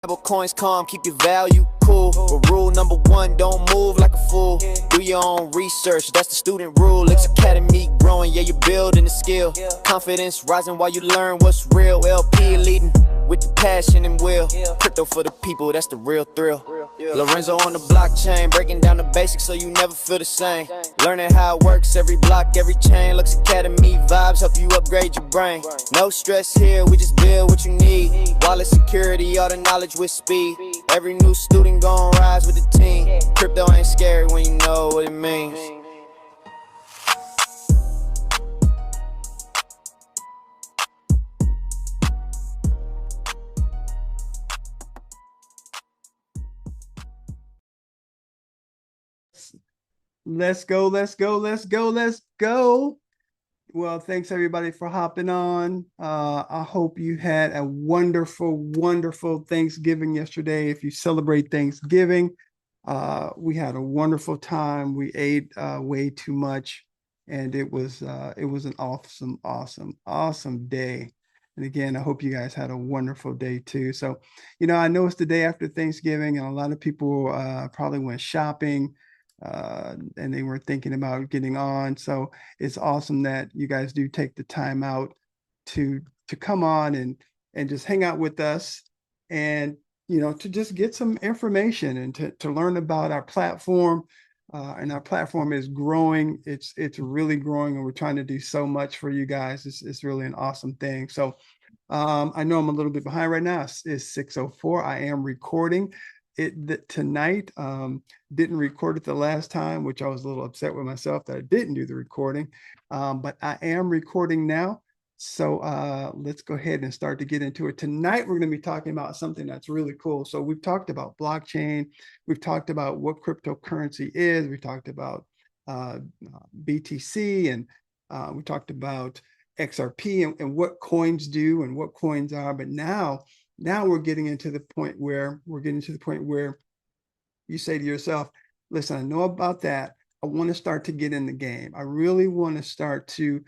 Coins calm, keep your value cool. But rule number one, don't move like a fool. Do your own research, that's the student rule. X Academy growing, yeah, you're building the skill. Confidence rising while you learn what's real. LP leading with the passion and will. Crypto for the people, that's the real thrill. Lorenzo on the blockchain, breaking down the basics so you never feel the same. Learning how it works, every block, every chain. Lux Academy vibes help you upgrade your brain. No stress here, we just build what you need. Wallet security, all the knowledge with speed. Every new student gon' rise with the team. Crypto ain't scary when you know what it means. Let's go, let's go, let's go, let's go. Well, thanks everybody for hopping on. I hope you had a wonderful, wonderful Thanksgiving yesterday. If you celebrate Thanksgiving, we had a wonderful time. We ate way too much, and it was an awesome, awesome, awesome day. And again, I hope you guys had a wonderful day too. So, I know it's the day after Thanksgiving, and a lot of people probably went shopping, and they were thinking about getting on. So it's awesome that you guys do take the time out to come on and just hang out with us, and to just get some information and to learn about our platform. And our platform is growing. It's really growing, and we're trying to do so much for you guys. It's really an awesome thing. So I know I'm a little bit behind right now. It's 6:04. I am recording it tonight. Didn't record it the last time, which I was a little upset with myself that I didn't do the recording. But I am recording now. So let's go ahead and start to get into it. Tonight, we're going to be talking about something that's really cool. So we've talked about blockchain. We've talked about what cryptocurrency is. We talked about BTC, and we talked about XRP and what coins do and what coins are. But now we're getting into the point where you say to yourself, listen, I know about that. I want to start to get in the game. I really want to start to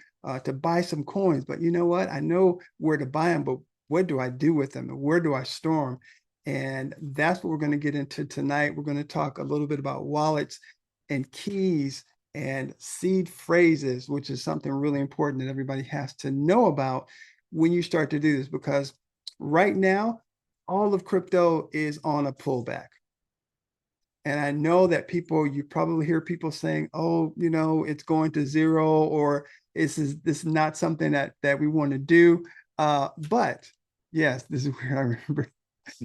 buy some coins, but you know what? I know where to buy them, but what do I do with them, and where do I store them? And that's what we're going to get into tonight. We're going to talk a little bit about wallets and keys and seed phrases, which is something really important that everybody has to know about when you start to do this, because right now, all of crypto is on a pullback. And I know that you probably hear people saying, oh, it's going to zero, or this is not something that we want to do. But yes, this is where I remember.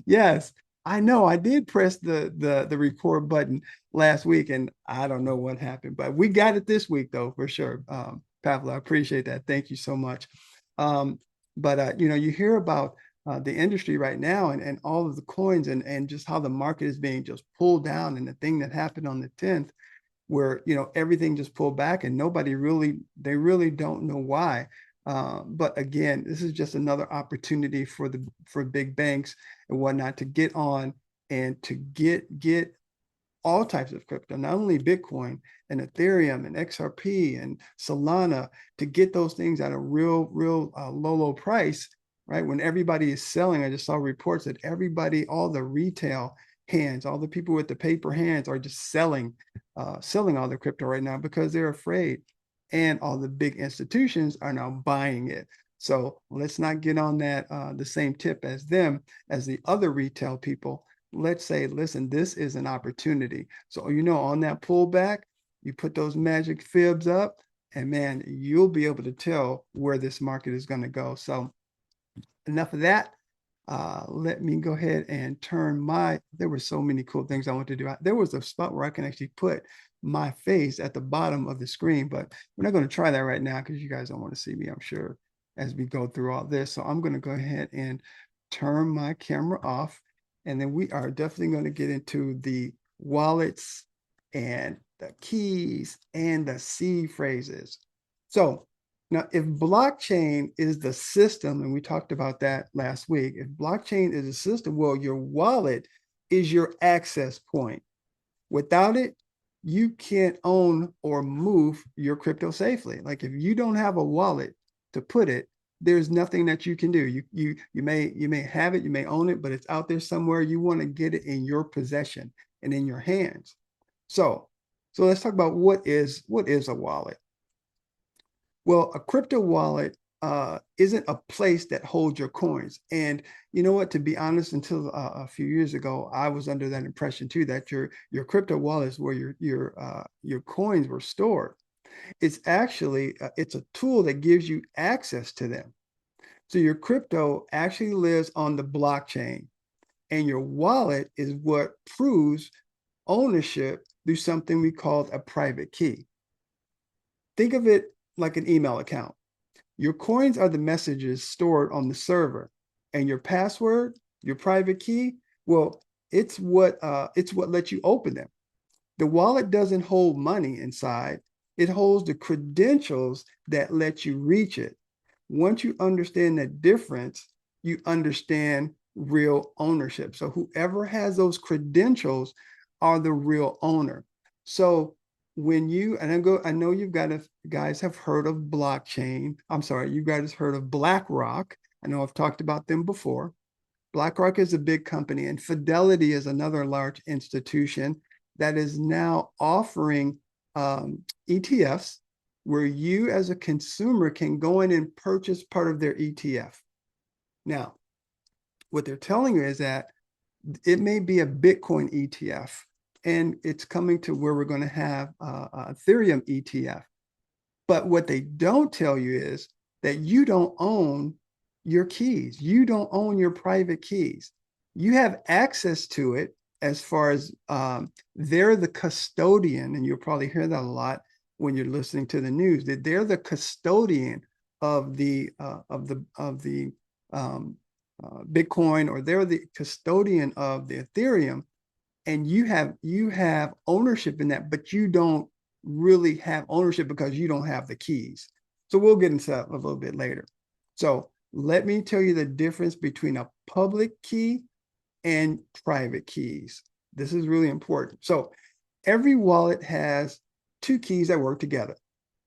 Yes, I know I did press the record button last week, and I don't know what happened, but we got it this week though, for sure. Pavlo, I appreciate that. Thank you so much. But you hear about the industry right now, and all of the coins, and just how the market is being just pulled down, and the thing that happened on the 10th, where everything just pulled back, and they really don't know why. But again, this is just another opportunity for big banks and whatnot to get on and to get all types of crypto, not only Bitcoin and Ethereum and XRP and Solana, to get those things at a real low price, right? When everybody is selling, I just saw reports that all the retail hands, all the people with the paper hands are just selling all their crypto right now because they're afraid. And all the big institutions are now buying it. So let's not get on that the same tip as them, as the other retail people. Let's say, listen, this is an opportunity. So, on that pullback, you put those magic fibs up, and man, you'll be able to tell where this market is going to go. So enough of that. Let me go ahead and there were so many cool things I want to do. There was a spot where I can actually put my face at the bottom of the screen, but we're not going to try that right now because you guys don't want to see me, I'm sure, as we go through all this. So I'm going to go ahead and turn my camera off, and then we are definitely going to get into the wallets and the keys and the seed phrases. So now, if blockchain is the system, and we talked about that last week, if blockchain is a system, well, your wallet is your access point. Without it, you can't own or move your crypto safely. Like if you don't have a wallet to put it, there's nothing that you can do. You may have it, you may own it, but it's out there somewhere. You want to get it in your possession and in your hands. So let's talk about what is a wallet. Well, a crypto wallet isn't a place that holds your coins. And you know what? To be honest, until a few years ago, I was under that impression too, that your crypto wallet is where your coins were stored. It's actually it's a tool that gives you access to them. So your crypto actually lives on the blockchain, and your wallet is what proves ownership through something we call a private key. Think of it like an email account. Your coins are the messages stored on the server, and your password, your private key, well, it's what lets you open them. The wallet doesn't hold money inside. It holds the credentials that let you reach it. Once you understand the difference, you understand real ownership. So whoever has those credentials are the real owner. So when you, and I know guys have heard of blockchain. I'm sorry, you guys heard of BlackRock. I know I've talked about them before. BlackRock is a big company, and Fidelity is another large institution that is now offering ETFs where you as a consumer can go in and purchase part of their ETF. Now, what they're telling you is that it may be a Bitcoin ETF, and it's coming to where we're going to have Ethereum ETF. But what they don't tell you is that you don't own your keys. You don't own your private keys. You have access to it as far as they're the custodian, and you'll probably hear that a lot when you're listening to the news, that they're the custodian of the Bitcoin, or they're the custodian of the Ethereum, and you have ownership in that, but you don't really have ownership because you don't have the keys. So we'll get into that a little bit later. So let me tell you the difference between a public key and private keys. This is really important. So every wallet has two keys that work together,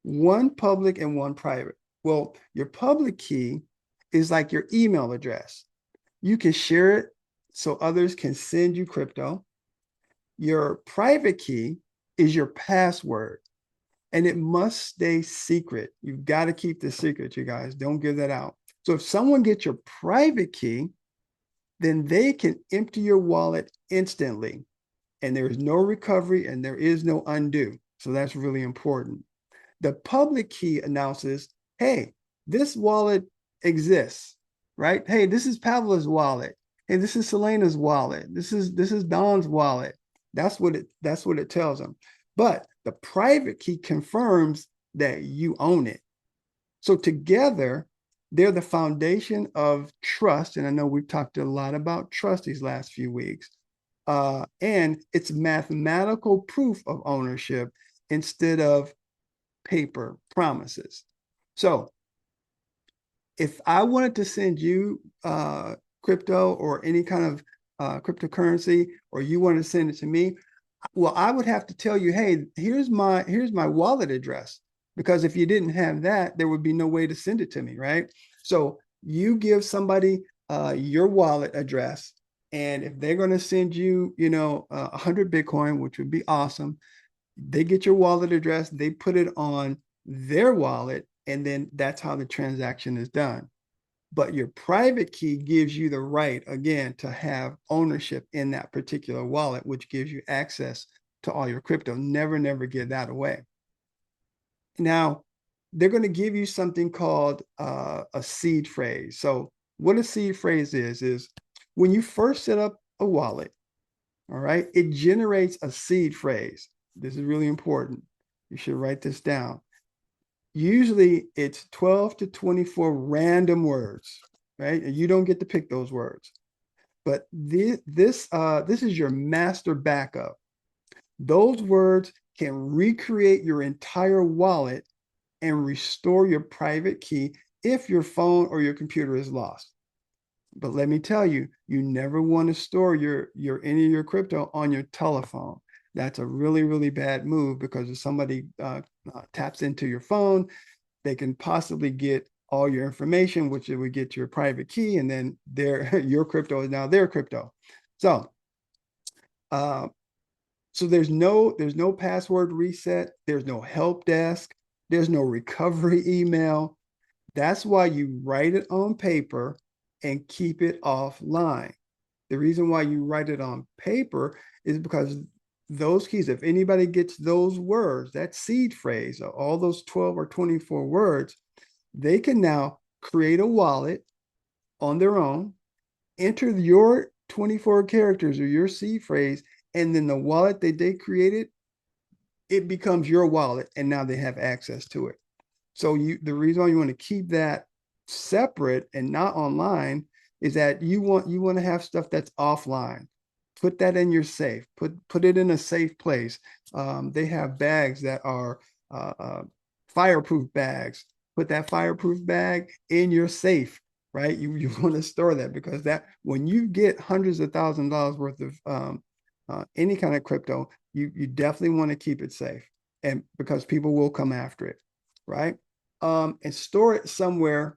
one public and one private. Well, your public key is like your email address. You can share it so others can send you crypto. Your private key is your password, and it must stay secret. You've got to keep this secret, you guys. Don't give that out. So if someone gets your private key, then they can empty your wallet instantly, and there is no recovery and there is no undo. So that's really important. The public key announces, hey, this wallet exists, right? Hey, this is Pavla's wallet. Hey, this is Selena's wallet. This is Don's wallet. That's what it tells them. But the private key confirms that you own it. So together, they're the foundation of trust. And I know we've talked a lot about trust these last few weeks. And it's mathematical proof of ownership instead of paper promises. So if I wanted to send you crypto or any kind of cryptocurrency, or you want to send it to me, well, I would have to tell you, hey, here's my wallet address, because if you didn't have that, there would be no way to send it to me, right? So you give somebody your wallet address, and if they're going to send you, 100 Bitcoin, which would be awesome, they get your wallet address, they put it on their wallet, and then that's how the transaction is done. But your private key gives you the right, again, to have ownership in that particular wallet, which gives you access to all your crypto. Never, never give that away. Now, they're going to give you something called a seed phrase. So what a seed phrase is when you first set up a wallet, all right, it generates a seed phrase. This is really important. You should write this down. Usually it's 12 to 24 random words, right? And you don't get to pick those words. But this is your master backup. Those words can recreate your entire wallet and restore your private key if your phone or your computer is lost. But let me tell you, you never want to store any of your crypto on your telephone. That's a really, really bad move, because if somebody taps into your phone, they can possibly get all your information, which it would get your private key, and then your crypto is now their crypto. So, uh, so there's no password reset. There's no help desk. There's no recovery email. That's why you write it on paper and keep it offline. The reason why you write it on paper is because those keys, if anybody gets those words, that seed phrase, all those 12 or 24 words, they can now create a wallet on their own, enter your 24 characters or your seed phrase, and then the wallet that they created, it becomes your wallet, and now they have access to it. So the reason why you want to keep that separate and not online is that you want to have stuff that's offline. Put that in your safe. Put it in a safe place. They have bags that are fireproof bags. Put that fireproof bag in your safe, right? You want to store that, because that when you get hundreds of thousands of dollars worth of any kind of crypto, you definitely want to keep it safe, and because people will come after it, right? And store it somewhere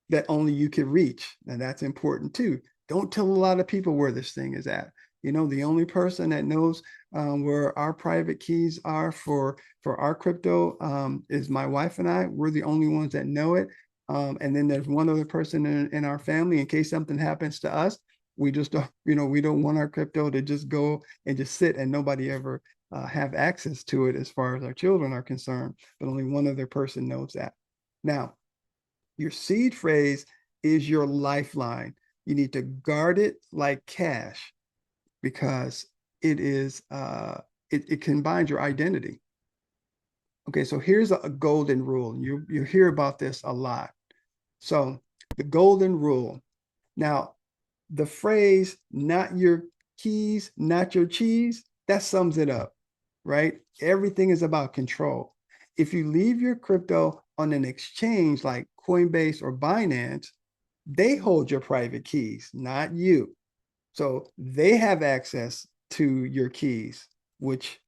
that only you can reach. And that's important too. Don't tell a lot of people where this thing is at. The only person that knows where our private keys are for our crypto is my wife and I. We're the only ones that know it. And then there's one other person in our family. In case something happens to us, we just don't, we don't want our crypto to just go and just sit and nobody ever have access to it as far as our children are concerned. But only one other person knows that. Now, your seed phrase is your lifeline. You need to guard it like cash, because it combines your identity. Okay, so here's a golden rule. You hear about this a lot. So the golden rule. Now, the phrase "not your keys, not your cheese," that sums it up, right? Everything is about control. If you leave your crypto on an exchange like Coinbase or Binance, they hold your private keys, not you. So they have access to your keys, which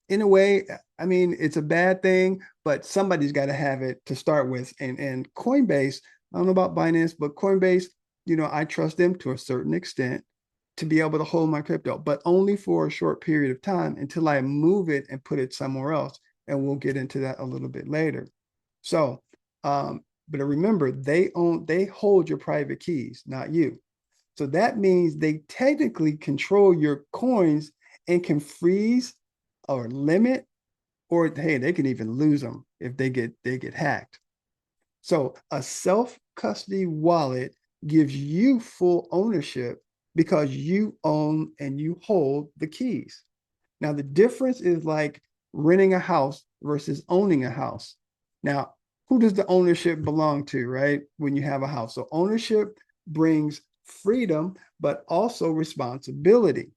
in a way, I mean, it's a bad thing, but somebody's got to have it to start with. And Coinbase, I don't know about Binance, but Coinbase, I trust them to a certain extent to be able to hold my crypto, but only for a short period of time until I move it and put it somewhere else. And we'll get into that a little bit later. So, but remember, they hold your private keys, not you. So that means they technically control your coins and can freeze or limit, or hey, they can even lose them if they get hacked. So a self-custody wallet gives you full ownership because you own and you hold the keys. Now, the difference is like renting a house versus owning a house. Now, who does the ownership belong to, right? When you have a house. So ownership brings freedom, but also responsibility.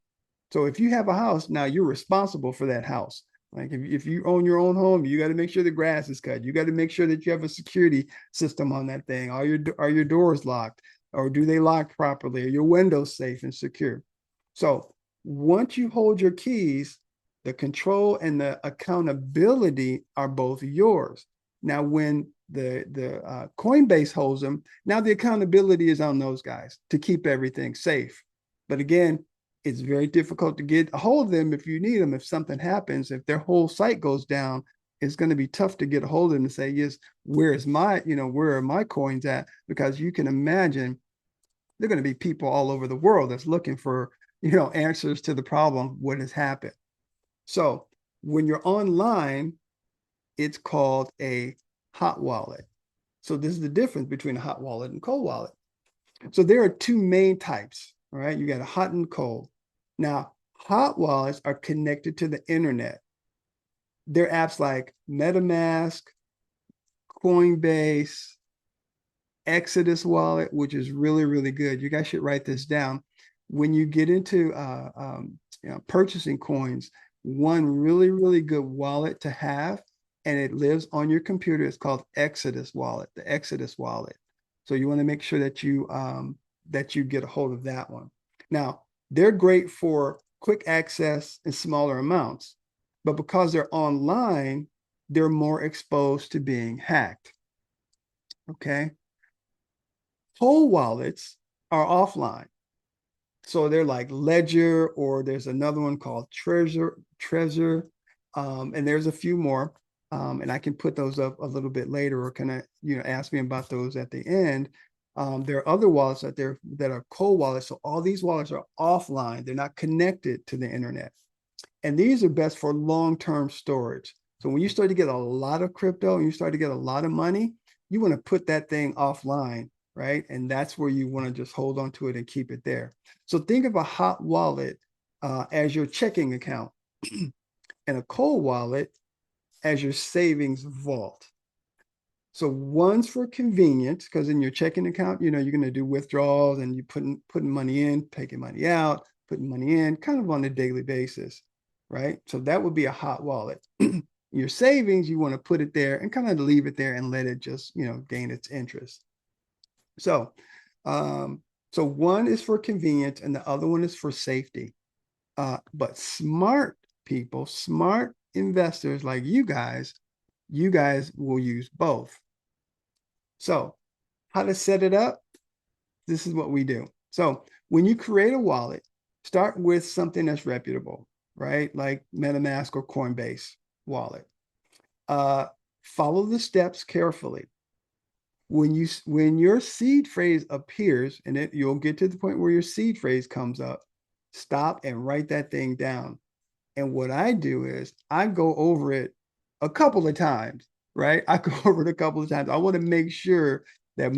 So if you have a house, now you're responsible for that house. Like if you own your own home, you got to make sure the grass is cut. You got to make sure that you have a security system on that thing. Are your doors locked, or do they lock properly? Are your windows safe and secure? So once you hold your keys, the control and the accountability are both yours. Now, when the Coinbase holds them, now the accountability is on those guys to keep everything safe. But again, it's very difficult to get a hold of them if you need them. If something happens, if their whole site goes down, it's going to be tough to get a hold of them and say, yes, where are my coins at? Because you can imagine there are going to be people all over the world that's looking for, answers to the problem, what has happened. So when you're online, it's called a hot wallet. So this is the difference between a hot wallet and cold wallet. So there are two main types, all right? You got a hot and cold. Now, hot wallets are connected to the internet. They're apps like MetaMask, Coinbase, Exodus wallet, which is really, really good. You guys should write this down. When you get into purchasing coins, one really, really good wallet to have, and it lives on your computer, is called Exodus wallet, the Exodus wallet. So you want to make sure that you get a hold of that one. Now, they're great for quick access in smaller amounts, but because they're online, they're more exposed to being hacked. Okay. Whole wallets are offline. So they're like Ledger, or there's another one called Treasure, and there's a few more. And I can put those up a little bit later, or can I, ask me about those at the end. There are other wallets that are cold wallets. So all these wallets are offline. They're not connected to the internet. And these are best for long-term storage. So when you start to get a lot of crypto and you start to get a lot of money, you want to put that thing offline, right? And that's where you want to just hold on to it and keep it there. So think of a hot wallet as your checking account and a cold wallet as your savings vault. So one's for convenience, because in your checking account, you're going to do withdrawals and you putting money in, taking money out, putting money in, kind of on a daily basis, right? So that would be a hot wallet. Your savings, you want to put it there and kind of leave it there and let it just, gain its interest. So, so one is for convenience and the other one is for safety. But smart people, smart investors like you guys will use both. So how to set it up? This is what we do. So when you create a wallet, start with something that's reputable, right? Like MetaMask or Coinbase wallet. Follow the steps carefully. When your seed phrase appears, and you'll get to the point where your seed phrase comes up, stop and write that thing down. And what I do is I go over it a couple of times, right? I go over it a couple of times. I want to make sure that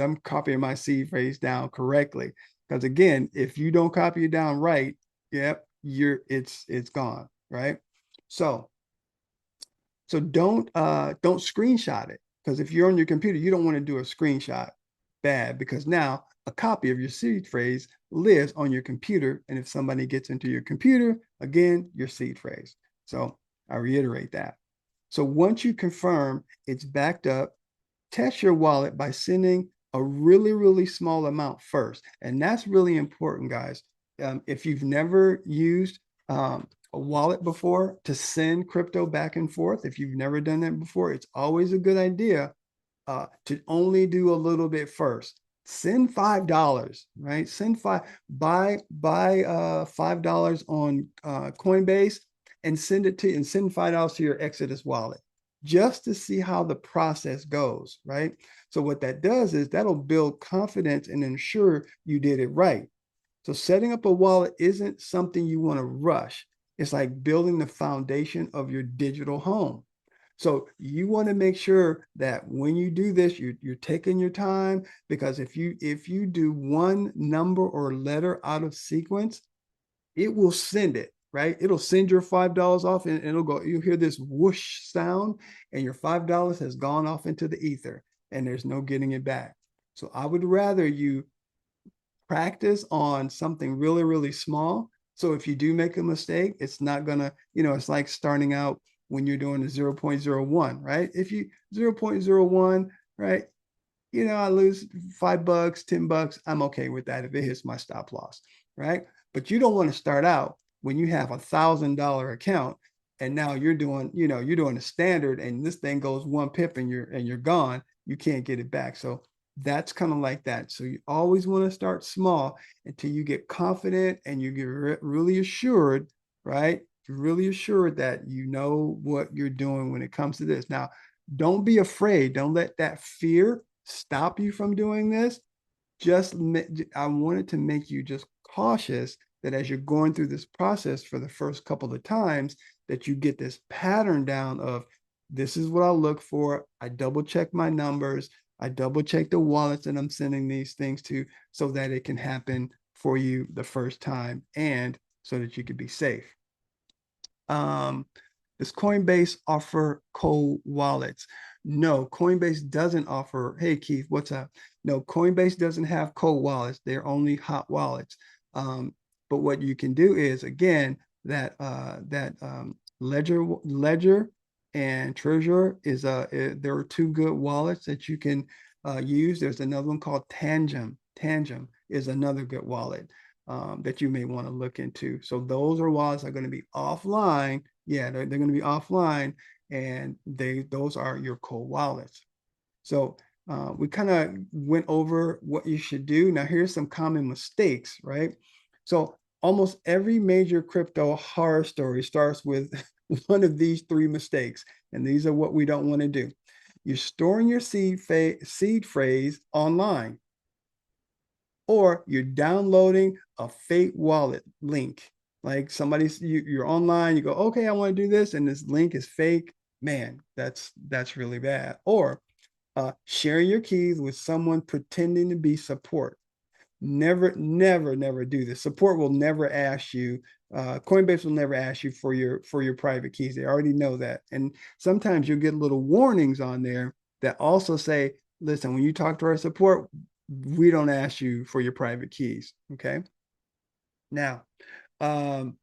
I'm copying my seed phrase down correctly. Because again, if you don't copy it down right, yep, it's gone, right? So don't screenshot it, because if you're on your computer, you don't want to do a screenshot. Bad, because now a copy of your seed phrase lives on your computer, and if somebody gets into your computer, again, your seed phrase. So I reiterate that. So once you confirm it's backed up, test your wallet by sending a really, really small amount first. And that's really important, guys. If you've never used a wallet before to send crypto back and forth, if you've never done that before, it's always a good idea to only do a little bit first. Send $5, right? Buy $5 on Coinbase and send $5 to your Exodus wallet, just to see how the process goes, right? So what that does is that'll build confidence and ensure you did it right. So setting up a wallet isn't something you want to rush. It's like building the foundation of your digital home. So you want to make sure that when you do this, you're taking your time, because if you do one number or letter out of sequence, it will send it, right? It'll send your $5 off, and it'll go, you'll hear this whoosh sound, and your $5 has gone off into the ether, and there's no getting it back. So I would rather you practice on something really, really small. So if you do make a mistake, it's not gonna, it's like starting out when you're doing the 0.01, right? If you 0.01, right? I lose $5, $10, I'm okay with that if it hits my stop loss, right? But you don't want to start out when you have $1,000 account and now you're doing, you're doing a standard, and this thing goes 1 pip and you're gone. You can't get it back. So that's kind of like that. So you always want to start small until you get confident and you get really assured, right? You're really assured that you know what you're doing when it comes to this. Now, don't be afraid. Don't let that fear stop you from doing this. I wanted to make you just cautious that as you're going through this process for the first couple of times, that you get this pattern down of, this is what I look for. I double check my numbers. I double check the wallets that I'm sending these things to, so that it can happen for you the first time, and so that you can be safe. Does Coinbase offer cold wallets? No, Coinbase doesn't offer. Hey, Keith, what's up? No, Coinbase doesn't have cold wallets. They're only hot wallets. But what you can do is, again, that Ledger and Treasure there are two good wallets that you can use. There's another one called Tangem. Tangem is another good wallet that you may want to look into. So those are wallets that are going to be offline. Yeah, they're going to be offline, and those are your cold wallets. So We kind of went over what you should do. Now, here's some common mistakes, right? So almost every major crypto horror story starts with one of these three mistakes, and these are what we don't want to do. You're storing your seed phrase online, or you're downloading a fake wallet link. Like you're online, you go, okay, I want to do this, and this link is fake. Man, that's really bad. Or sharing your keys with someone pretending to be support. Never, never, never do this. Support will never ask you. Coinbase will never ask you for your private keys. They already know that. And sometimes you'll get little warnings on there that also say, "Listen, when you talk to our support, we don't ask you for your private keys." Okay. Now, um,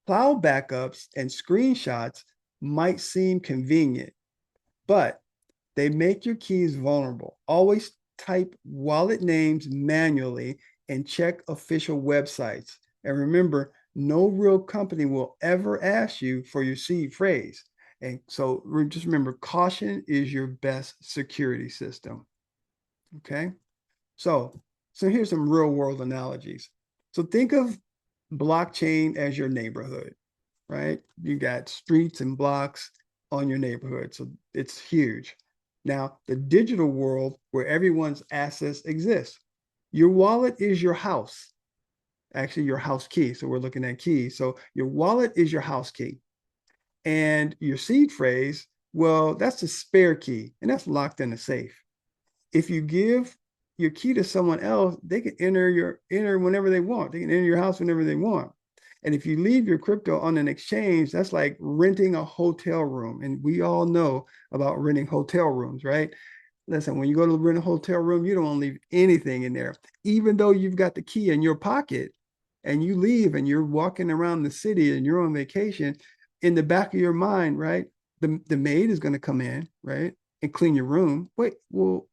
cloud backups and screenshots might seem convenient, but they make your keys vulnerable. Always type wallet names manually and check official websites. And remember, no real company will ever ask you for your seed phrase. And so just remember, caution is your best security system. Okay. So here's some real world analogies. So think of blockchain as your neighborhood, right? You got streets and blocks on your neighborhood. So it's huge. Now, the digital world where everyone's assets exist. Your wallet is your house, actually your house key. So we're looking at keys. So your wallet is your house key. And your seed phrase, well, that's a spare key, and that's locked in a safe. If you give your key to someone else, they can enter whenever they want. They can enter your house whenever they want. And if you leave your crypto on an exchange, that's like renting a hotel room. And we all know about renting hotel rooms, right? Listen, when you go to rent a hotel room, you don't want to leave anything in there, even though you've got the key in your pocket and you leave and you're walking around the city and you're on vacation. In the back of your mind, right? The maid is going to come in, right? And clean your room. Wait, well,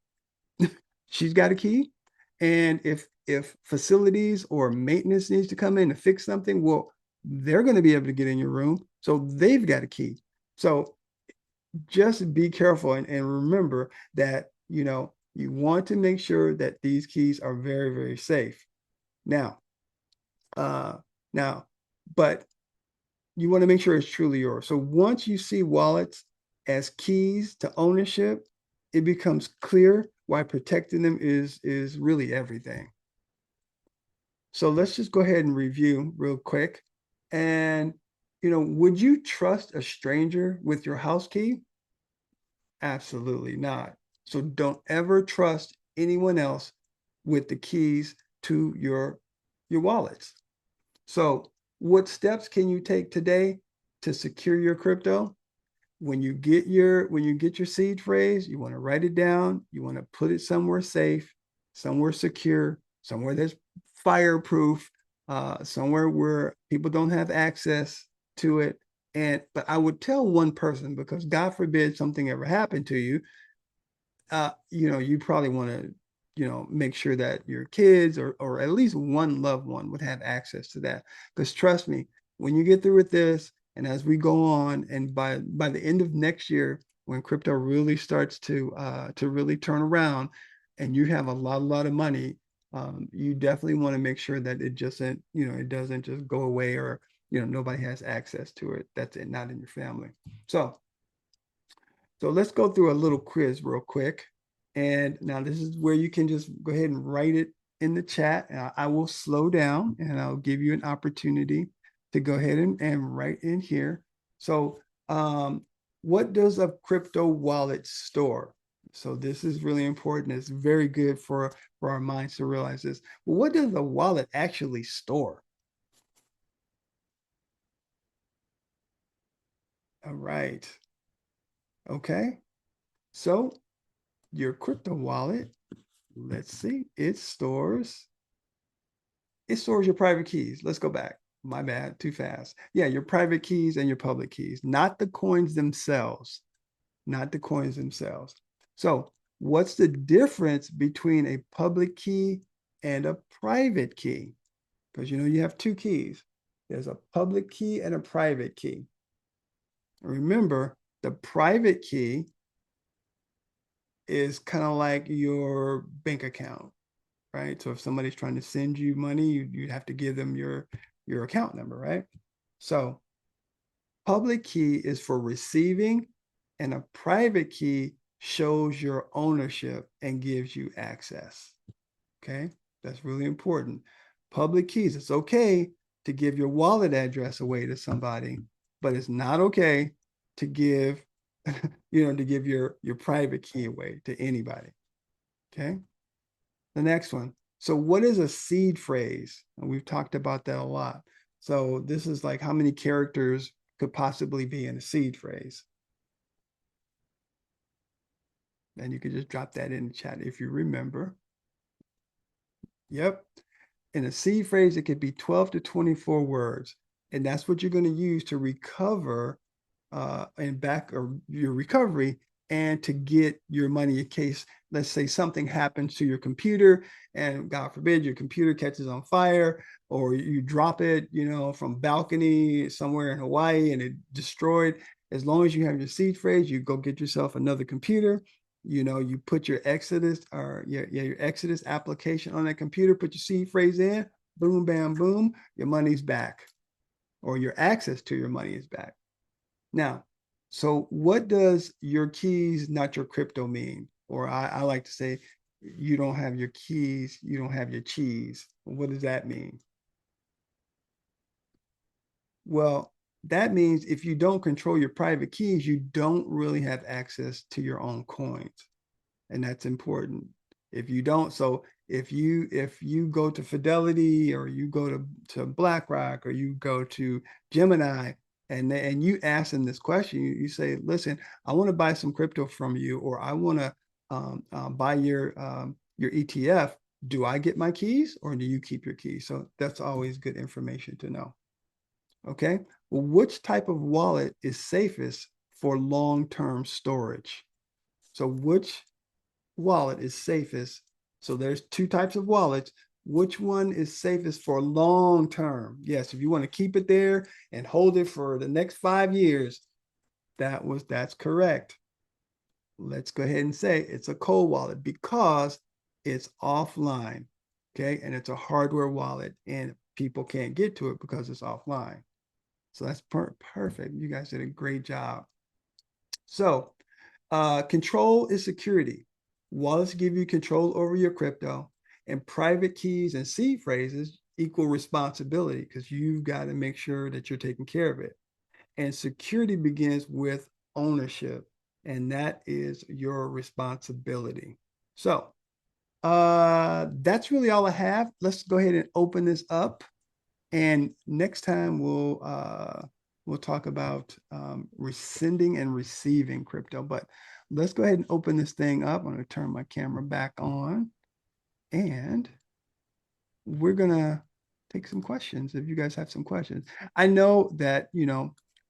she's got a key. And if facilities or maintenance needs to come in to fix something, well, they're going to be able to get in your room. So they've got a key. So just be careful and remember that, you want to make sure that these keys are very, very safe. Now, uh, now, but you want to make sure it's truly yours. So once you see wallets as keys to ownership, it becomes clear why protecting them is really everything. So let's just go ahead and review real quick. And, would you trust a stranger with your house key? Absolutely not. So don't ever trust anyone else with the keys to your wallets. So what steps can you take today to secure your crypto? When you get your seed phrase, you want to write it down, you want to put it somewhere safe, somewhere secure, somewhere that's fireproof, somewhere where people don't have access to it. But I would tell one person, because God forbid something ever happened to you, you probably want to, make sure that your kids or at least one loved one would have access to that. Because trust me, when you get through with this, and as we go on, and by the end of next year, when crypto really starts to really turn around, and you have a lot of money, you definitely want to make sure that it doesn't just go away, or nobody has access to it. That's it, not in your family. So let's go through a little quiz real quick. And now this is where you can just go ahead and write it in the chat. And I will slow down and I'll give you an opportunity to go ahead and write in here. So what does a crypto wallet store? So this is really important. It's very good for our minds to realize this. Well, what does a wallet actually store? All right. Okay. So your crypto wallet, let's see, it stores your private keys. Let's go back. My bad, too fast. Yeah, your private keys and your public keys, not the coins themselves, not the coins themselves. So what's the difference between a public key and a private key? Because you have two keys. There's a public key and a private key. Remember, the private key is kind of like your bank account, right? So if somebody's trying to send you money, you have to give them your account number, right? So public key is for receiving, and a private key shows your ownership and gives you access. Okay, that's really important. Public keys, it's okay to give your wallet address away to somebody, but it's not okay to give, to give your private key away to anybody. Okay, the next one. So what is a seed phrase? And we've talked about that a lot. So this is like how many characters could possibly be in a seed phrase. And you could just drop that in the chat if you remember. Yep. In a seed phrase, it could be 12 to 24 words. And that's what you're going to use to recover and back or your recovery and to get your money in case, let's say something happens to your computer and God forbid your computer catches on fire or you drop it, from balcony somewhere in Hawaii and it destroyed. As long as you have your seed phrase, you go get yourself another computer. You put your Exodus or your Exodus application on that computer, put your seed phrase in, boom, bam, boom, your money's back or your access to your money is back. Now, so what does your keys, not your crypto mean? Or I like to say, you don't have your keys, you don't have your cheese. What does that mean? Well, that means if you don't control your private keys, you don't really have access to your own coins. And that's important. If you don't, so if you go to Fidelity or you go to BlackRock or you go to Gemini and you ask them this question, you say, listen, I want to buy some crypto from you, or I want to buy your ETF. Do I get my keys or do you keep your keys? So that's always good information to know. Okay. Well, which type of wallet is safest for long-term storage? So which wallet is safest? So there's two types of wallets. Which one is safest for long term? Yes, if you want to keep it there and hold it for the next 5 years, that's correct. Let's go ahead and say it's a cold wallet because it's offline. Okay, and it's a hardware wallet and people can't get to it because it's offline. So that's perfect. You guys did a great job. So control is security. Wallets give you control over your crypto, and private keys and seed phrases equal responsibility because you've got to make sure that you're taking care of it. And security begins with ownership, and that is your responsibility. So that's really all I have. Let's go ahead and open this up. And next time we'll talk about sending and receiving crypto. But let's go ahead and open this thing up. I'm going to turn my camera back on, and we're gonna take some questions if you guys have some questions. I know that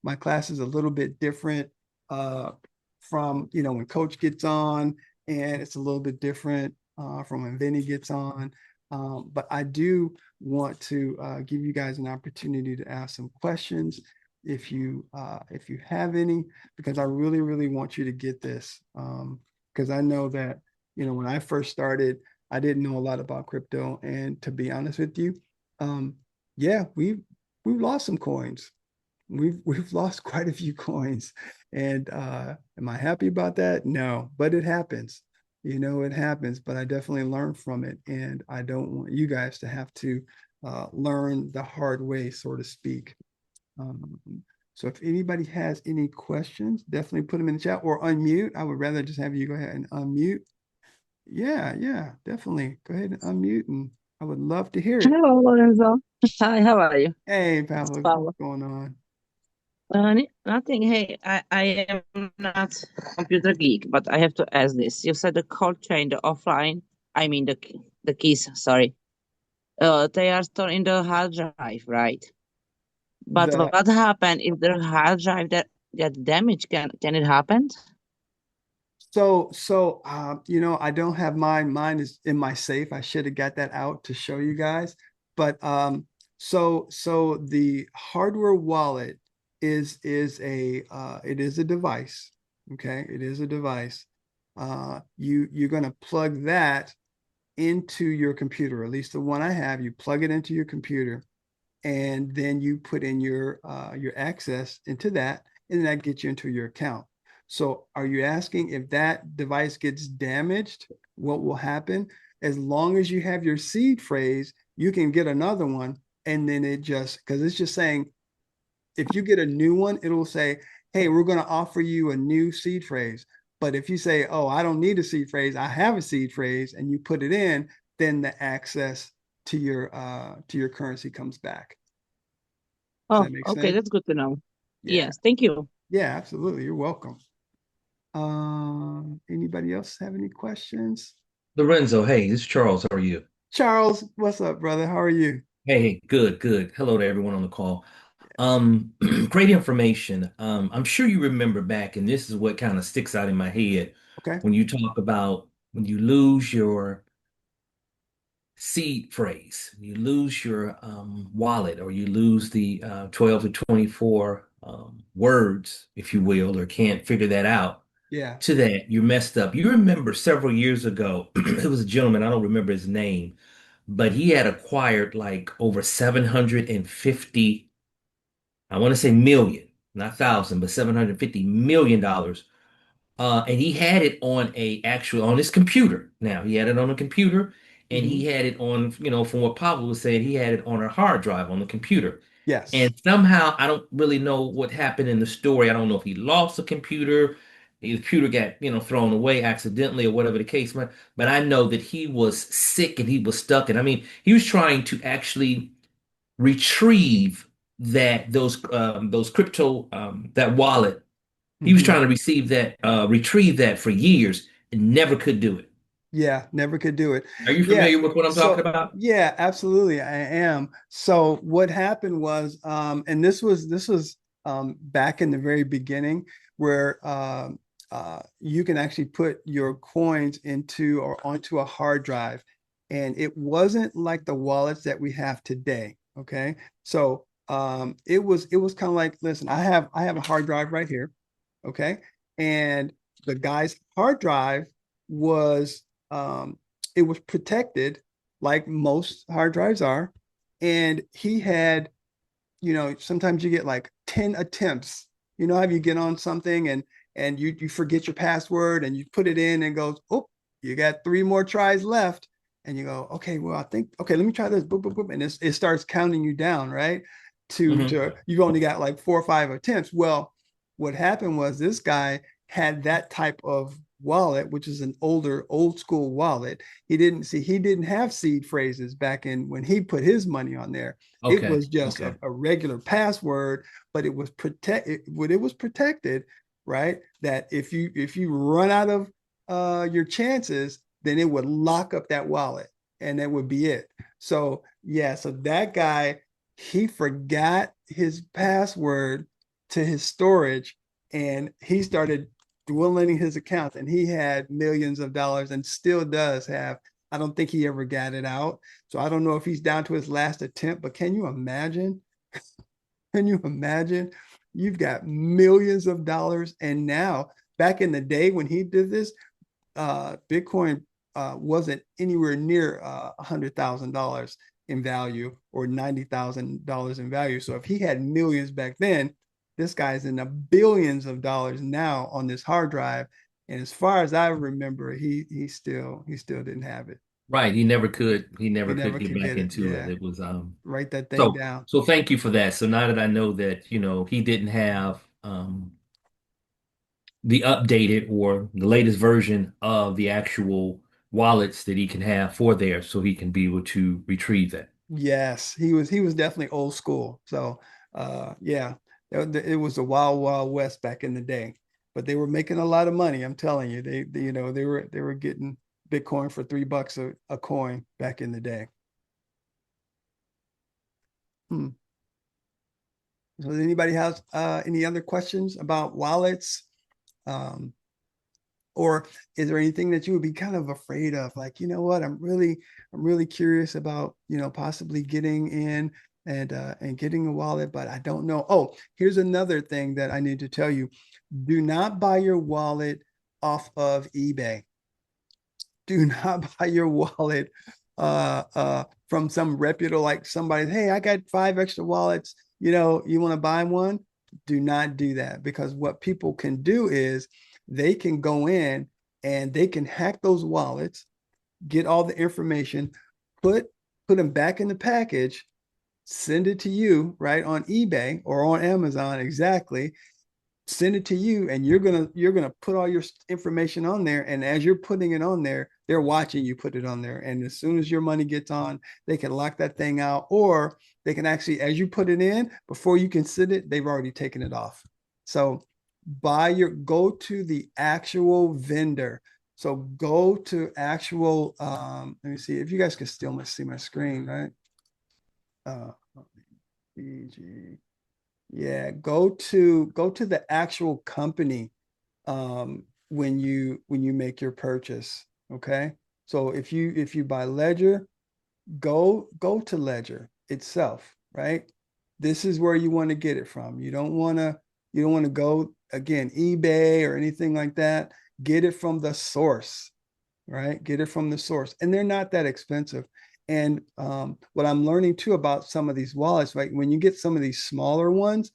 my class is a little bit different from when Coach gets on, and it's a little bit different from when Vinny gets on. But I do want to give you guys an opportunity to ask some questions if you have any, because I really, really want you to get this. Because I know that when I first started, I didn't know a lot about crypto, and to be honest with you, um, yeah, we've lost some coins. We've lost quite a few coins, and am I happy about that? No, but it happens. It happens. But I definitely learned from it, and I don't want you guys to have to learn the hard way, so to speak. Um, so if anybody has any questions, definitely put them in the chat or unmute. I would rather just have you go ahead and unmute. Yeah, yeah, definitely. Go ahead and unmute, and I would love to hear it. Hello, Lorenzo. Hi, how are you? Hey, It's Pablo, Paula. what's going on? Nothing. Hey, I am not computer geek, but I have to ask this. You said the cold chain, the offline, I mean the keys, sorry. They are stored in the hard drive, right? But The what happened if the hard drive that get damaged? Can it happen? I don't have mine. Mine is in my safe. I should have got that out to show you guys. But so the hardware wallet is a it is a device. Okay, it is a device. you're going to plug that into your computer, at least the one I have. You plug it into your computer, and then you put in your access into that, and that gets you into your account. So are you asking if that device gets damaged, what will happen? As long as you have your seed phrase, you can get another one, and then it just, because it's just saying, if you get a new one, it'll say, hey, we're going to offer you a new seed phrase. But if you say, oh, I don't need a seed phrase, I have a seed phrase, and you put it in, then the access to your currency comes back. Does Oh, that make okay, sense? that's good to know. Yeah. Yes, thank you. Yeah, absolutely. You're welcome. Anybody else have any questions? Lorenzo, hey, this is Charles. How are you? Charles, what's up, brother? How are you? Hey, good, good. Hello to everyone on the call. Great information. I'm sure you remember back, and this is what kind of sticks out in my head Okay. when you talk about when you lose your seed phrase, you lose your wallet, or you lose the 12 to 24 words, if you will, or can't figure that out. Yeah. To that, you're messed up. You remember several years ago, it was a gentleman, I don't remember his name, but he had acquired like over 750, I want to say million, not thousand, but $750 million. And he had it on a actual on his computer. Now he had it on a computer, and Hmm. he had it on, from what Pablo was saying, he had it on a hard drive on the computer. Yes. And somehow, I don't really know what happened in the story. I don't know if he lost the computer, the computer got, thrown away accidentally or whatever the case, but I know that he was sick and he was stuck. And I mean, he was trying to actually retrieve those crypto, that wallet. He was Hmm. trying to retrieve that for years and never could do it. Yeah, never could do it. Are you Yeah. familiar with what I'm talking So about? yeah, absolutely, I am. So what happened was, and this was back in the very beginning, where you can actually put your coins into or onto a hard drive, and it wasn't like the wallets that we have today. Okay, so it was kind of like, listen, I have a hard drive right here. Okay, and the guy's hard drive was it was protected like most hard drives are. And he had, sometimes you get like 10 attempts. You know how you get on something and you forget your password and you put it in and it goes, oh, you got 3 more tries left. And you go, okay, well, I think, okay, let me try this. Boop, boop, boop. And it starts counting you down, right? Hmm. To you've only got like 4 or 5 attempts. Well, what happened was this guy had that type of wallet, which is an old school wallet. He didn't have seed phrases back in when he put his money on there. It Okay. was just Okay. a regular password, but it was protected, right? That if you run out of your chances, then it would lock up that wallet, and that would be it. So yeah, so that guy, he forgot his password to his storage, and he started dwindling his account, and he had millions of dollars and still does have. I don't think he ever got it out. So I don't know if he's down to his last attempt, but can you imagine? Can you imagine? You've got millions of dollars. And now, back in the day when he did this, Bitcoin wasn't anywhere near $100,000 in value or $90,000 in value. So if he had millions back then, this guy's in the billions of dollars now on this hard drive. And as far as I remember, he still didn't have it. Right. He never could. He He never could never get could back get it. into it. Yeah, It was write that thing so down. so thank you for that. So now that I know that, he didn't have the updated or the latest version of the actual wallets that he can have for there, so he can be able to retrieve that. Yes, he was definitely old school. So yeah, it was the wild, wild west back in the day. But they were making a lot of money. I'm telling you, they were getting Bitcoin for $3 a coin back in the day. Hmm. So does anybody have any other questions about wallets? Um, or is there anything that you would be kind of afraid of? Like, you know what, I'm really curious about, possibly getting in and getting a wallet, but I don't know. Oh, here's another thing that I need to tell you. Do not buy your wallet off of eBay. Do not buy your wallet from some reputable, like somebody, hey, I got 5 extra wallets, you want to buy one? Do not do that, because what people can do is they can go in and they can hack those wallets, get all the information, put them back in the package, send it to you right on eBay or on Amazon, exactly, send it to you, and you're gonna put all your information on there, and as you're putting it on there, they're watching you put it on there, and as soon as your money gets on, they can lock that thing out, or they can actually, as you put it in, before you can send it, they've already taken it off. So go to the actual vendor. So go to actual, let me see if you guys can still see my screen, right? BG. Yeah, go to the actual company when you make your purchase. Okay. So if you buy Ledger, go to Ledger itself, right? This is where you want to get it from. You don't want to go again, eBay or anything like that. Get it from the source, right? Get it from the source. And they're not that expensive. And what I'm learning too about some of these wallets, right? When you get some of these smaller ones,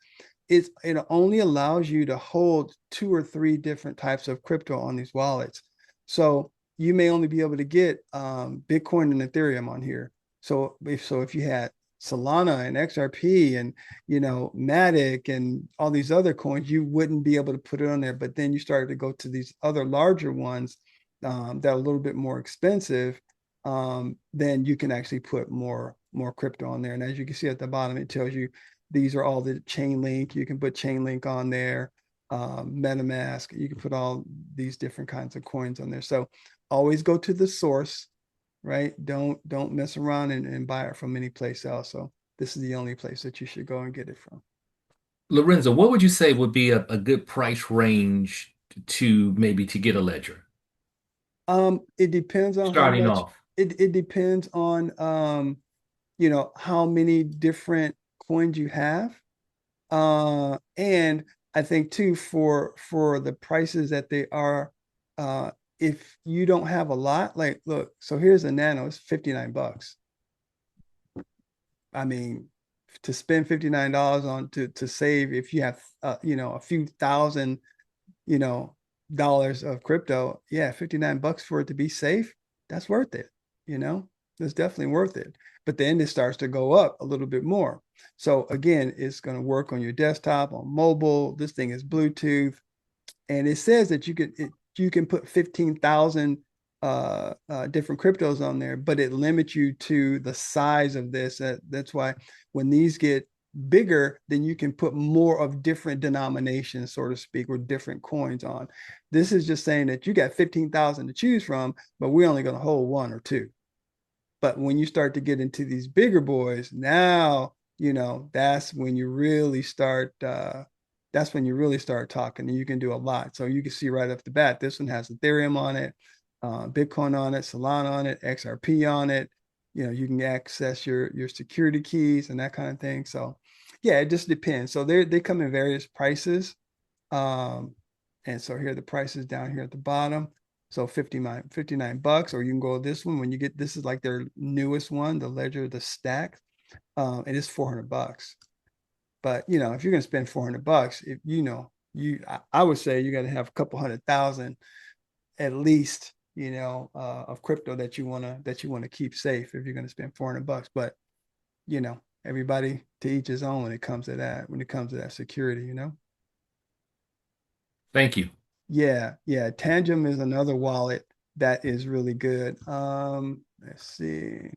it only allows you to hold 2 or 3 different types of crypto on these wallets. So you may only be able to get Bitcoin and Ethereum on here. So if you had Solana and XRP and Matic and all these other coins, you wouldn't be able to put it on there. But then you started to go to these other larger ones that are a little bit more expensive. Then you can actually put more crypto on there. And as you can see at the bottom, it tells you these are all the Chainlink. You can put Chainlink on there, MetaMask. You can put all these different kinds of coins on there. So always go to the source, right? Don't mess around and buy it from any place else. So this is the only place that you should go and get it from. Lorenzo, what would you say would be a good price range to maybe to get a ledger It depends on how starting much. off? It depends on how many different coins you have. And I think too, for the prices that they are, if you don't have a lot, like look, so here's a nano, it's $59. I mean, to spend $59 on to save, if you have a few thousand, you know, dollars of crypto, yeah, $59 for it to be safe, that's worth it, you know, it's definitely worth it. But then it starts to go up a little bit more. So again, it's going to work on your desktop, on mobile. This thing is Bluetooth, and it says that you can put 15,000 different cryptos on there, but it limits you to the size of this. That's why when these get bigger, then you can put more of different denominations, so to speak, or different coins on. This is just saying that you got 15,000 to choose from, but we're only going to hold 1 or 2. But when you start to get into these bigger boys, now, that's when you really start talking, and you can do a lot. So you can see right off the bat, this one has Ethereum on it, Bitcoin on it, Solana on it, XRP on it. You can access your security keys and that kind of thing. So yeah, it just depends. So they come in various prices. And so here are the prices down here at the bottom. So $59, or you can go with this one when you get, this is like their newest one, the Ledger, the Stack. It is $400. But if you're going to spend $400, I would say you got to have a couple 100,000 at least, of crypto that you want to keep safe if you're going to spend $400. But everybody to each his own when it comes to that security. Thank you. Yeah, Tangem is another wallet that is really good. Let's see.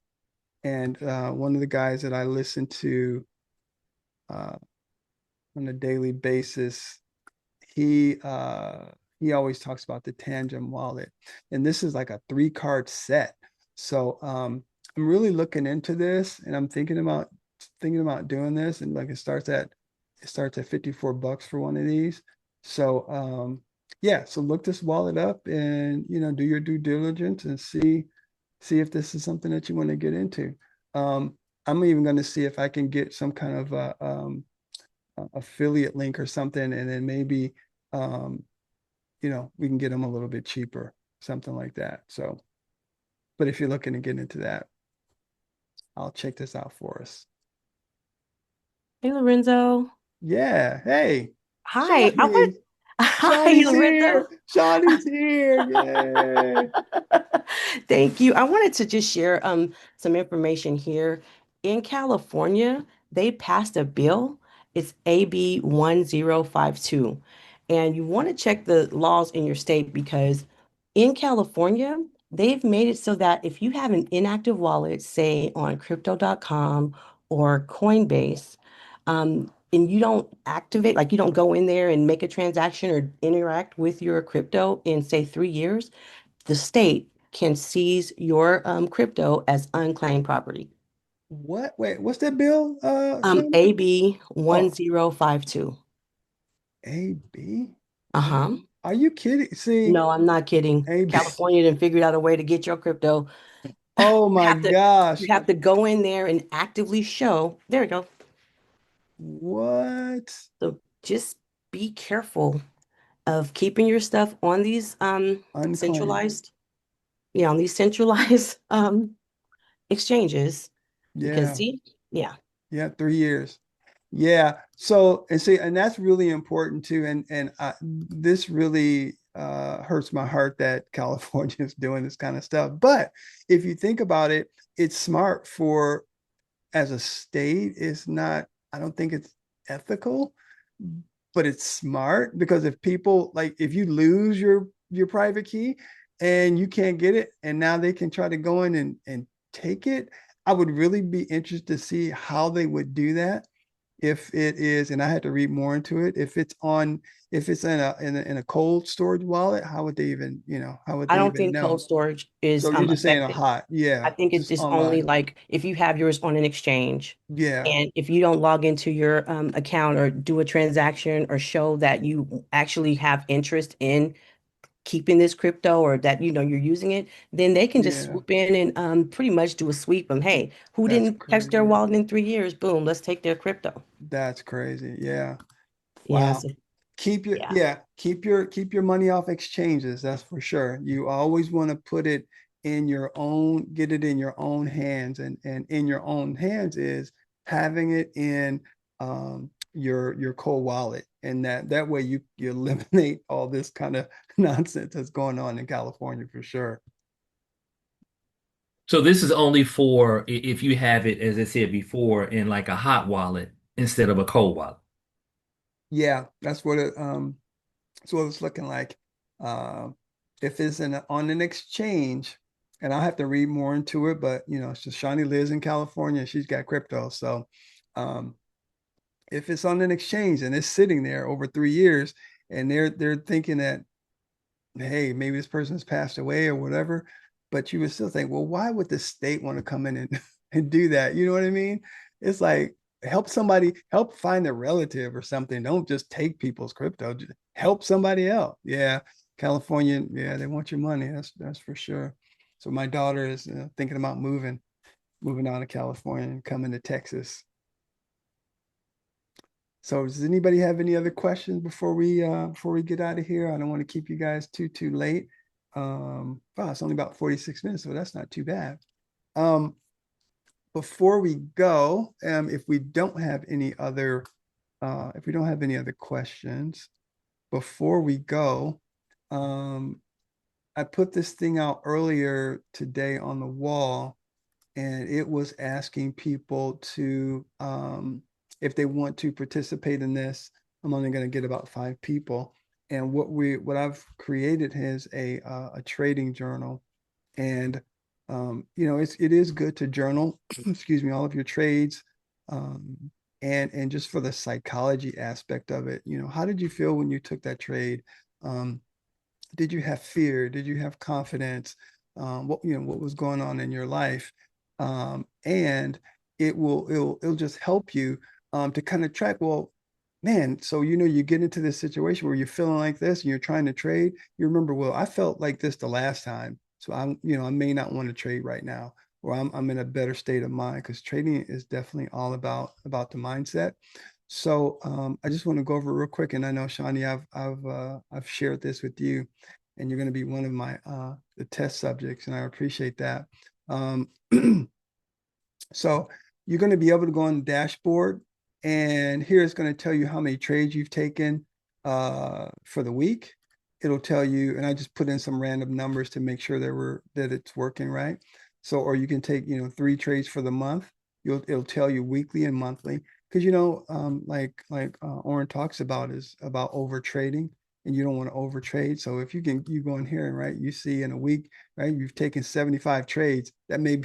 And one of the guys that I listen to on a daily basis, he always talks about the Tangem wallet. And this is like a 3-card set. So I'm really looking into this, and I'm thinking about doing this. And like it starts at $54 for one of these. So yeah, so look this wallet up and do your due diligence and see if this is something that you want to get into. I'm even going to see if I can get some kind of affiliate link or something, and then maybe we can get them a little bit cheaper, something like that. So, but if you're looking to get into that, I'll check this out for us. Hey, Lorenzo. Yeah. Hey, Hi. Shawnee. Hi, Shawnee's Lorenzo. here. Shawnee's here. Yay. Thank you. I wanted to just share some information here. In California, they passed a bill. It's AB 1052. And you want to check the laws in your state because in California, they've made it so that if you have an inactive wallet, say on crypto.com or Coinbase, and you don't activate, like you don't go in there and make a transaction or interact with your crypto in, say, 3 years, the state can seize your crypto as unclaimed property. What? Wait, what's that bill, Shawnee? AB Oh, 1052. AB? Uh-huh. Are you kidding? See, No, I'm not kidding. AB. California done figured out a way to get your crypto. Oh You my have to gosh. you have to go in there and actively show. There we go. What? So just be careful of keeping your stuff on these Unclaimed. centralized, yeah, on these centralized exchanges because Yeah. see, yeah. Yeah, 3 years. Yeah. So, and see, and that's really important too. And this really hurts my heart that California is doing this kind of stuff. But if you think about it, it's smart for as a state. It's not, I don't think it's ethical, but it's smart because if people like if you lose your private key and you can't get it, and now they can try to go in and take it. I would really be interested to see how they would do that if it is, and I had to read more into it. If it's in a cold storage wallet, how would they even, how would I they don't even think cold know? storage is So you're just saying a affected. hot, I yeah, think it's just just only online. like if you have yours on an exchange Yeah, and if you don't log into your account or do a transaction or show that you actually have interest in keeping this crypto or that you're using it, then they can just yeah, swoop in and pretty much do a sweep of, hey, who that's didn't touch their crazy. wallet in 3 years? Boom, let's take their crypto. That's crazy. Yeah. Yeah, Wow. so, yeah. Keep your money off exchanges, that's for sure. You always want to put it in your own, get it in your own hands. And in your own hands is having it in your cold wallet. And that way you eliminate all this kind of nonsense that's going on in California for sure. So this is only for if you have it, as I said before, in like a hot wallet instead of a cold wallet. Yeah, that's what it's looking like. Uh, if it's on an exchange, and I'll have to read more into it, but it's just Shawnee lives in California and she's got crypto. So um, if it's on an exchange and it's sitting there over 3 years and they're thinking that, hey, maybe this person has passed away or whatever, but you would still think, well, why would the state want to come in and, and do that? You know what I mean? It's like help somebody, help find a relative or something. Don't just take people's crypto. Just help somebody else. Yeah, California. Yeah, they want your money. That's for sure. So my daughter is thinking about moving out of California and coming to Texas. So does anybody have any other questions before we get out of here? I don't want to keep you guys too late. Wow, it's only about 46 minutes, so that's not too bad. Um, before we go, if we don't have any other questions, before we go, um, I put this thing out earlier today on the wall, and it was asking people to, if they want to participate in this. I'm only going to get about 5 people. And what I've created is a trading journal. And it is good to journal, excuse me, all of your trades, um, and just for the psychology aspect of it. How did you feel when you took that trade? Um, did you have fear? Did you have confidence? What was going on in your life? And it'll just help you to kind of track, well, man, so you get into this situation where you're feeling like this and you're trying to trade. You remember, well, I felt like this the last time. So I may not want to trade right now, or I'm in a better state of mind, because trading is definitely all about the mindset. So I just want to go over real quick, and I know Shawnee, I've shared this with you, and you're going to be one of my the test subjects, and I appreciate that. Um, so you're going to be able to go on the dashboard, and here it's going to tell you how many trades you've taken for the week. It'll tell you, and I just put in some random numbers to make sure that it's working right. So, or you can take, 3 trades for the month. It'll tell you weekly and monthly, because Oren talks about is about over trading, and you don't want to over trade. So if you go in here and right, you see in a week, right, you've taken 75 trades. That may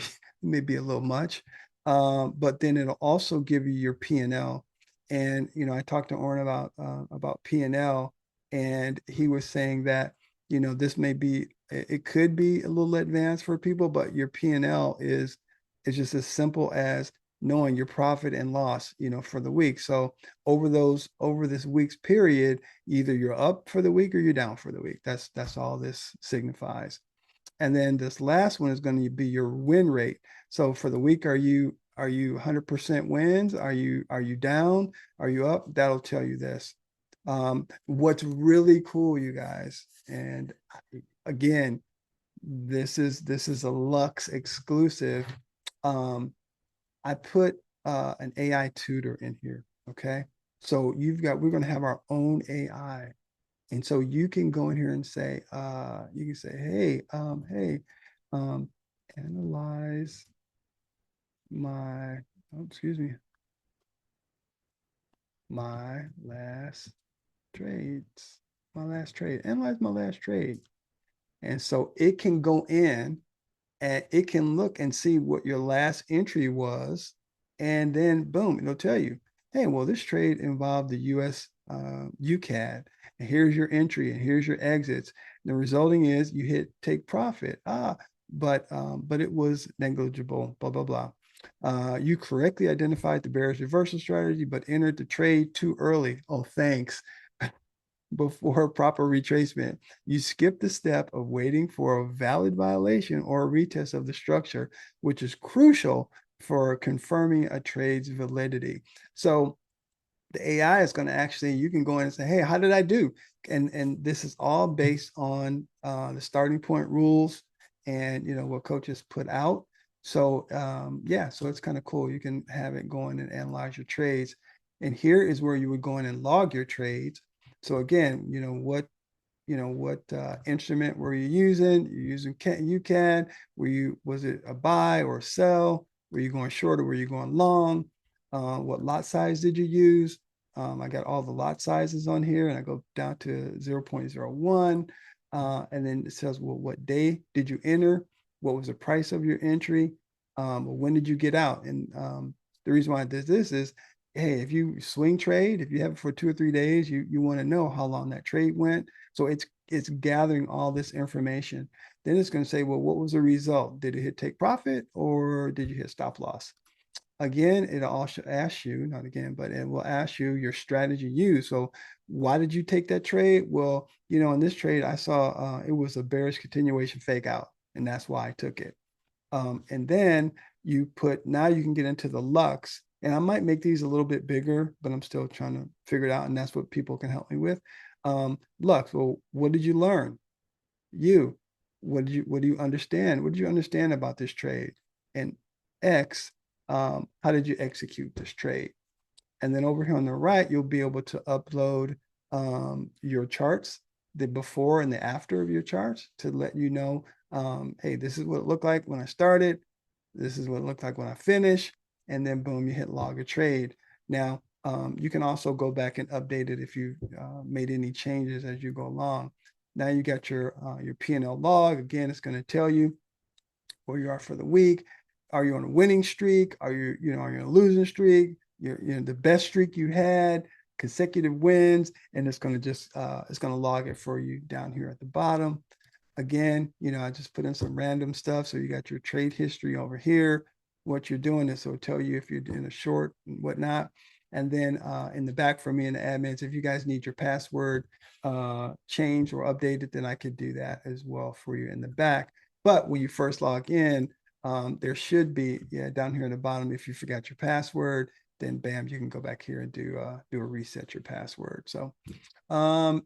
be a little much. But then it'll also give you your P&L. And I talked to Oren about P&L, and he was saying that this may be, it could be a little advanced for people, but your P&L is just as simple as knowing your profit and loss for the week. So over this week's period, either you're up for the week or you're down for the week. That's all this signifies. And then this last one is going to be your win rate. So for the week, are you 100% wins? Are you down? Are you up? That'll tell you this. What's really cool, you guys, and again, this is a Lux exclusive. I put an AI tutor in here. Okay. So we're going to have our own AI. And so you can go in here and say, you can say, hey, analyze my, excuse me, my last trades, analyze my last trade. And so it can go in and it can look and see what your last entry was. And then boom, it'll tell you, hey, well, this trade involved the US UCAD. And here's your entry and here's your exits. And the resulting is you hit take profit. But it was negligible, blah, blah, blah. You correctly identified the bearish reversal strategy, but entered the trade too early. Oh, thanks. Before proper retracement. You skip the step of waiting for a valid violation or a retest of the structure, which is crucial for confirming a trade's validity. So the AI is going to actually, you can go in and say, hey, how did I do? And this is all based on the starting point rules and what coaches put out. So yeah, so it's kind of cool. You can have it go in and analyze your trades. And here is where you would go in and log your trades. So again, what instrument were you using? You're using UCAD. Was it a buy or a sell? Were you going short or were you going long? What lot size did you use? I got all the lot sizes on here, and I go down to 0.01. And then it says, well, what day did you enter? What was the price of your entry? When did you get out? And the reason why I did this is, hey, if you swing trade, if you have it for 2 or 3 days, you want to know how long that trade went. So it's gathering all this information. Then it's going to say, well, what was the result? Did it hit take profit or did you hit stop loss? Again, it'll also ask you, not again, but it will ask you your strategy used. So why did you take that trade? Well, in this trade, I saw it was a bearish continuation fake out, and that's why I took it. And then now you can get into the Lux, and I might make these a little bit bigger, but I'm still trying to figure it out, and that's what people can help me with. Lux, well, what did you learn? What do you understand? What did you understand about this trade? And X, how did you execute this trade? And then over here on the right, you'll be able to upload your charts, the before and the after of your charts, to let you know, hey, this is what it looked like when I started. This is what it looked like when I finished. And then boom, you hit log a trade. Now, you can also go back and update it if you made any changes as you go along. Now you got your P&L log. Again, it's going to tell you where you are for the week. Are you on a winning streak? Are you on a losing streak? You're the best streak you had, consecutive wins, and it's going to log it for you down here at the bottom. Again, I just put in some random stuff. So you got your trade history over here. What you're doing is it'll tell you if you're in a short and whatnot. And then in the back for me and the admins, if you guys need your password changed or updated, then I could do that as well for you in the back. But when you first log in, there should be, down here at the bottom, if you forgot your password, then bam, you can go back here and do a reset your password. So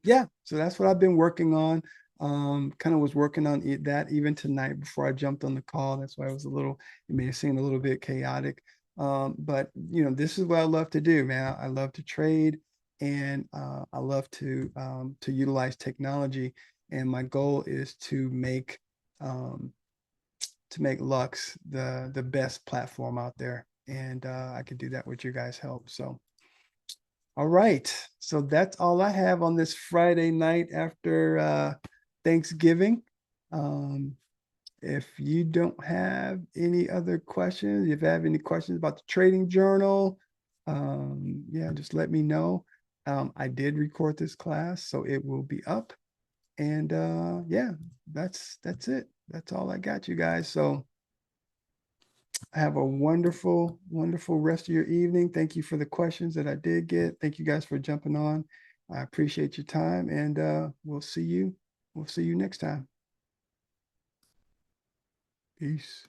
yeah, so that's what I've been working on. Kind of was working on that even tonight before I jumped on the call. That's why it was it may have seemed a little bit chaotic. But you know, this is what I love to do, man. I love to trade, and I love to utilize technology. And my goal is to make Lux the best platform out there. And I can do that with your guys' help. So all right. So that's all I have on this Friday night after Thanksgiving. If you don't have any other questions, if you have any questions about the trading journal, yeah, just let me know. I did record this class, so it will be up. And yeah, that's it. That's all I got, you guys. So have a wonderful, wonderful rest of your evening. Thank you for the questions that I did get. Thank you guys for jumping on. I appreciate your time, and we'll see you next time. Peace.